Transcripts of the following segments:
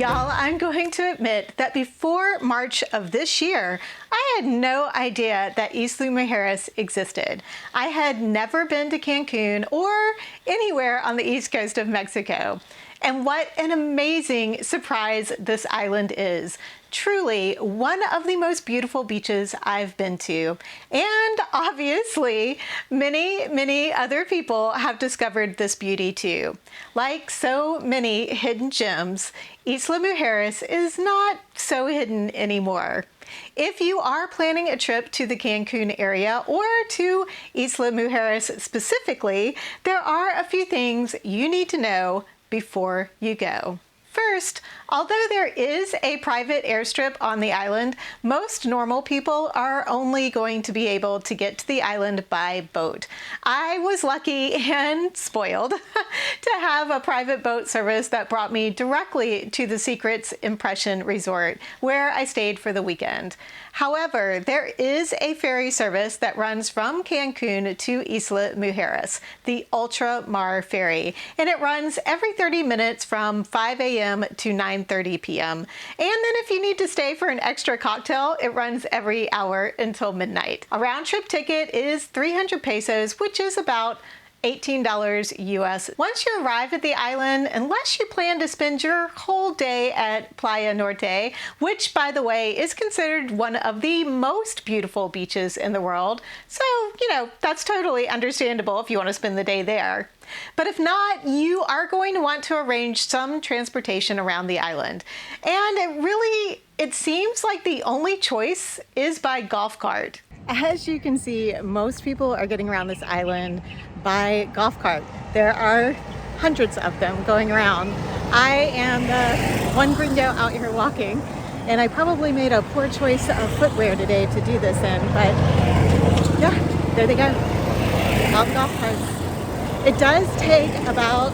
Y'all, I'm going to admit that before March of this year, I had no idea that Isla Mujeres existed. I had never been to Cancun or anywhere on the east coast of Mexico. And what an amazing surprise this island is. Truly one of the most beautiful beaches I've been to. And obviously, many other people have discovered this beauty too. Like so many hidden gems, Isla Mujeres is not so hidden anymore. If you are planning a trip to the Cancun area or to Isla Mujeres specifically, there are a few things you need to know before you go. First, although there is a private airstrip on the island, most normal people are only going to be able to get to the island by boat. I was lucky and spoiled to have a private boat service that brought me directly to the Secrets Impression Resort, where I stayed for the weekend. However, there is a ferry service that runs from Cancun to Isla Mujeres, the Ultra Mar Ferry, and it runs every 30 minutes from 5 a.m. to 9:30 p.m. And then if you need to stay for an extra cocktail, it runs every hour until midnight. A round-trip ticket is 300 pesos, which is about $18 US. Once you arrive at the island, unless you plan to spend your whole day at Playa Norte, which by the way is considered one of the most beautiful beaches in the world, so that's totally understandable if you want to spend the day there. But if not, you are going to want to arrange some transportation around the island. And it seems like the only choice is by golf cart. As you can see, most people are getting around this island by golf cart. There are hundreds of them going around. I am the one gringo out here walking, and I probably made a poor choice of footwear today to do this in, but yeah, there they go, all the golf carts. It does take about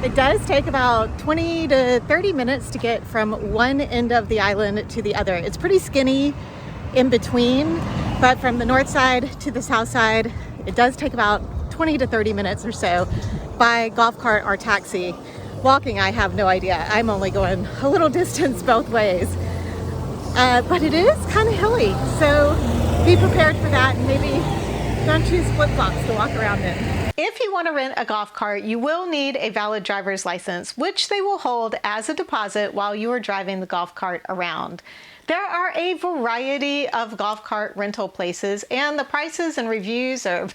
It does take about 20 to 30 minutes to get from one end of the island to the other. It's pretty skinny in between, but from the north side to the south side, it does take about 20 to 30 minutes or so by golf cart or taxi. Walking, I have no idea. I'm only going a little distance both ways. But it is kind of hilly, so be prepared for that, and maybe don't choose flip-flops to walk around in. If you want to rent a golf cart, you will need a valid driver's license, which they will hold as a deposit while you are driving the golf cart around. There are a variety of golf cart rental places, and the prices and reviews are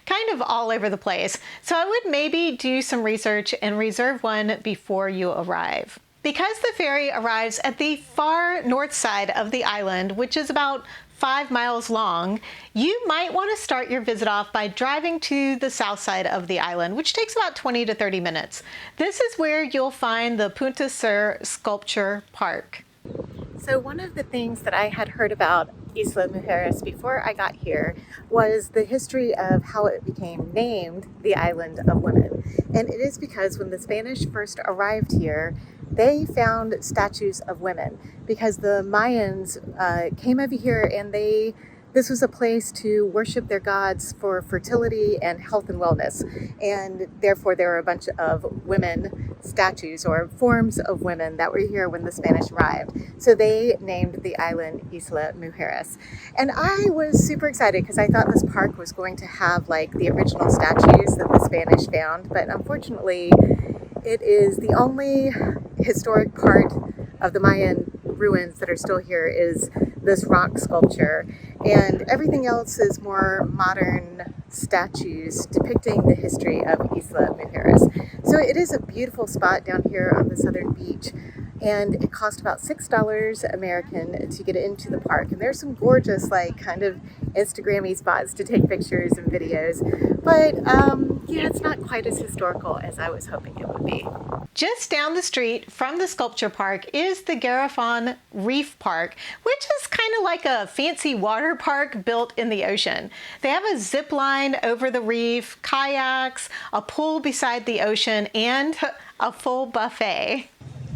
kind of all over the place. So I would maybe do some research and reserve one before you arrive. Because the ferry arrives at the far north side of the island, which is about 5 miles long, you might want to start your visit off by driving to the south side of the island, which takes about 20 to 30 minutes. This is where you'll find the Punta Sculpture Park. So one of the things that I had heard about Isla Mujeres before I got here was the history of how it became named the Island of Women. And it is because when the Spanish first arrived here, they found statues of women because the Mayans came over here, and this was a place to worship their gods for fertility and health and wellness. And therefore there were a bunch of women statues or forms of women that were here when the Spanish arrived. So they named the island Isla Mujeres. And I was super excited because I thought this park was going to have like the original statues that the Spanish found, but unfortunately it is the only historic part of the Mayan ruins that are still here is this rock sculpture, and everything else is more modern statues depicting the history of Isla Mujeres. So it is a beautiful spot down here on the southern beach, and it cost about $6 American to get into the park. And there's some gorgeous, like, kind of Instagrammy spots to take pictures and videos, but yeah, it's not quite as historical as I was hoping it would be. Just down the street from the sculpture park is the Garafawn Reef Park, which is kind of like a fancy water park built in the ocean. They have a zip line over the reef, kayaks, a pool beside the ocean, and a full buffet.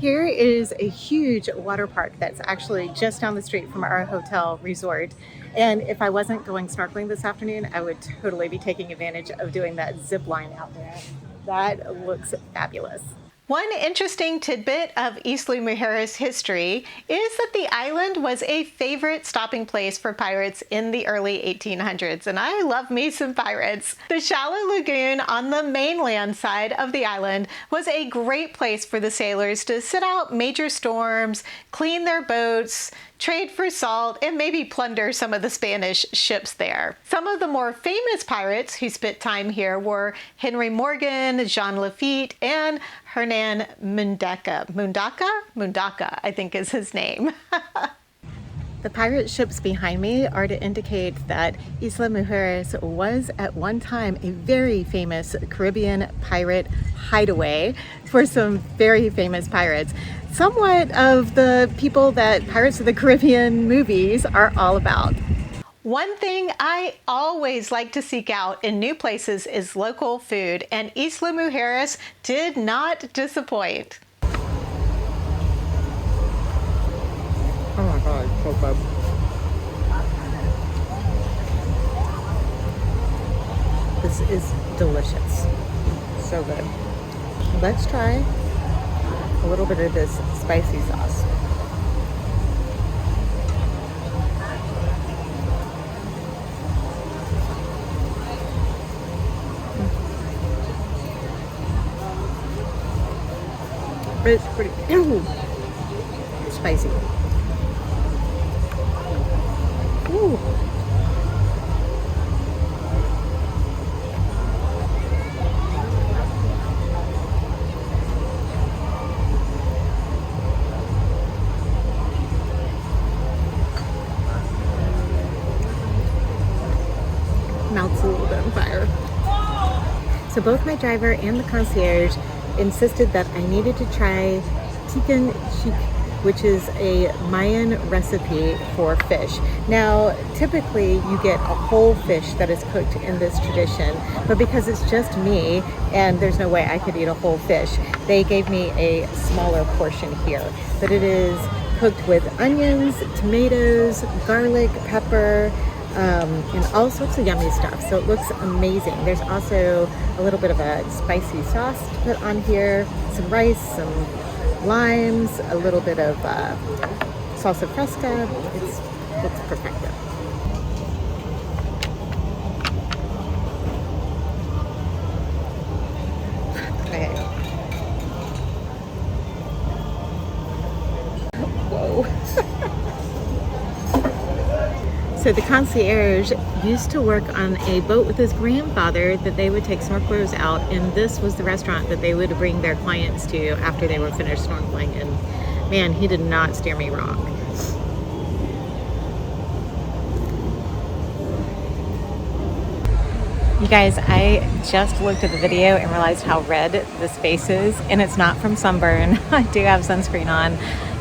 Here is a huge water park that's actually just down the street from our hotel resort. And if I wasn't going snorkeling this afternoon, I would totally be taking advantage of doing that zip line out there. That looks fabulous. One interesting tidbit of Isla Mujeres history is that the island was a favorite stopping place for pirates in the early 1800s, and I love me some pirates. The shallow lagoon on the mainland side of the island was a great place for the sailors to sit out major storms, clean their boats, trade for salt, and maybe plunder some of the Spanish ships there. Some of the more famous pirates who spent time here were Henry Morgan, Jean Lafitte, and Hernan Mundaca. Mundaca, I think is his name. The pirate ships behind me are to indicate that Isla Mujeres was at one time a very famous Caribbean pirate hideaway for some very famous pirates. Somewhat of the people that Pirates of the Caribbean movies are all about. One thing I always like to seek out in new places is local food, and Isla Mujeres did not disappoint. Oh my god, so good. This is delicious. So good. Let's try a little bit of this spicy sauce. It's pretty spicy. Ooh. Mouth's a little bit on fire. So both my driver and the concierge insisted that I needed to try chicken chic, which is a Mayan recipe for fish. Now, typically you get a whole fish that is cooked in this tradition, but because it's just me and there's no way I could eat a whole fish, they gave me a smaller portion here. But it is cooked with onions, tomatoes, garlic, pepper, and all sorts of yummy stuff. So it looks amazing. There's also a little bit of a spicy sauce to put on here, some rice, some limes, a little bit of salsa fresca. It's perfecto. Okay. Whoa. So the concierge used to work on a boat with his grandfather that they would take snorkelers out, and this was the restaurant that they would bring their clients to after they were finished snorkeling. And man, he did not steer me wrong. You guys, I just looked at the video and realized how red this face is, and it's not from sunburn. I do have sunscreen on.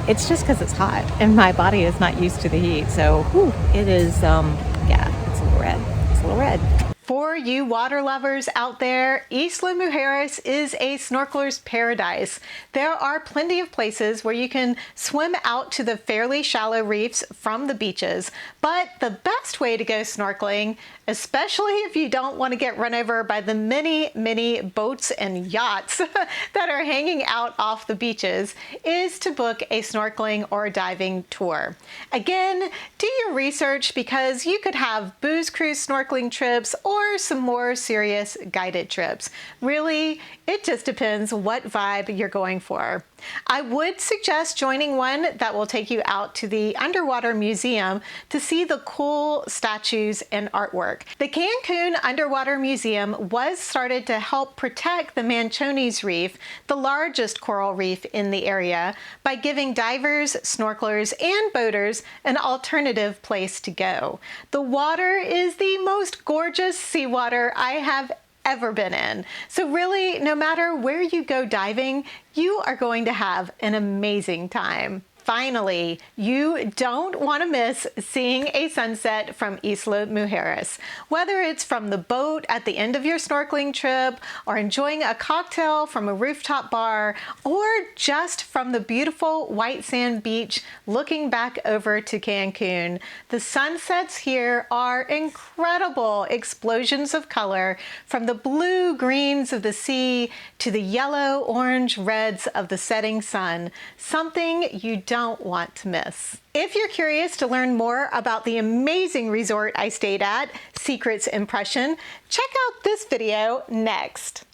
It's just because it's hot and my body is not used to the heat. So whew, it is, yeah, it's a little red. It's a little red. For you water lovers out there, Isla Mujeres is a snorkeler's paradise. There are plenty of places where you can swim out to the fairly shallow reefs from the beaches, but the best way to go snorkeling, especially if you don't want to get run over by the many boats and yachts that are hanging out off the beaches, is to book a snorkeling or diving tour. Again, do your research because you could have booze cruise snorkeling trips or some more serious guided trips. Really, it just depends what vibe you're going for. I would suggest joining one that will take you out to the underwater museum to see the cool statues and artwork. The Cancun Underwater Museum was started to help protect the Manchones Reef, the largest coral reef in the area, by giving divers, snorkelers, and boaters an alternative place to go. The water is the most gorgeous seawater I have ever been in. So really, no matter where you go diving, you are going to have an amazing time. Finally, you don't want to miss seeing a sunset from Isla Mujeres. Whether it's from the boat at the end of your snorkeling trip, or enjoying a cocktail from a rooftop bar, or just from the beautiful white sand beach looking back over to Cancun, the sunsets here are incredible explosions of color, from the blue greens of the sea to the yellow, orange, reds of the setting sun. Something you don't want to miss. If you're curious to learn more about the amazing resort I stayed at, Secrets Impression, check out this video next.